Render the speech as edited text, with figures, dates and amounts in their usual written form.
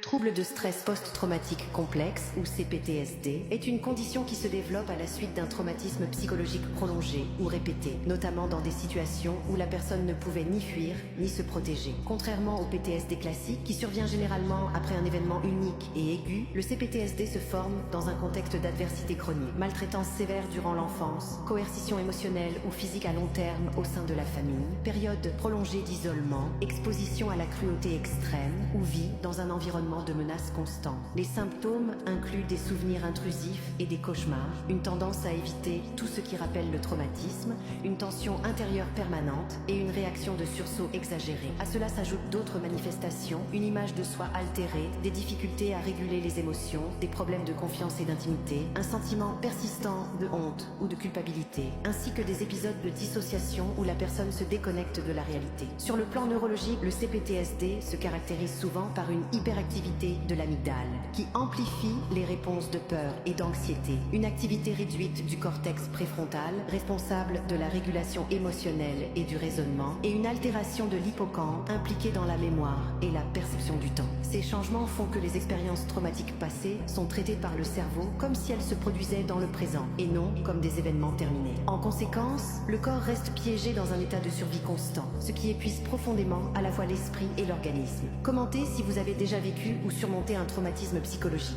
Trouble de stress post-traumatique complexe, ou CPTSD, est une condition qui se développe à la suite d'un traumatisme psychologique prolongé ou répété, notamment dans des situations où la personne ne pouvait ni fuir, ni se protéger. Contrairement au PTSD classique, qui survient généralement après un événement unique et aigu, le CPTSD se forme dans un contexte d'adversité chronique, maltraitance sévère durant l'enfance, coercition émotionnelle ou physique à long terme au sein de la famille, période prolongée d'isolement, exposition à la cruauté extrême ou vie dans un environnement de menaces constantes. Les symptômes incluent des souvenirs intrusifs et des cauchemars, une tendance à éviter tout ce qui rappelle le traumatisme, une tension intérieure permanente et une réaction de sursaut exagérée. À cela s'ajoutent d'autres manifestations, une image de soi altérée, des difficultés à réguler les émotions, des problèmes de confiance et d'intimité, un sentiment persistant de honte ou de culpabilité, ainsi que des épisodes de dissociation où la personne se déconnecte de la réalité. Sur le plan neurologique, le CPTSD se caractérise souvent par une hyperactivité de l'amygdale, qui amplifie les réponses de peur et d'anxiété, une activité réduite du cortex préfrontal, responsable de la régulation émotionnelle et du raisonnement, et une altération de l'hippocampe impliquée dans la mémoire et la perception du temps. Ces changements font que les expériences traumatiques passées sont traitées par le cerveau comme si elles se produisaient dans le présent, et non comme des événements terminés. En conséquence, le corps reste piégé dans un état de survie constant, ce qui épuise profondément à la fois l'esprit et l'organisme. Commentez si vous avez déjà vécu ou surmonter un traumatisme psychologique.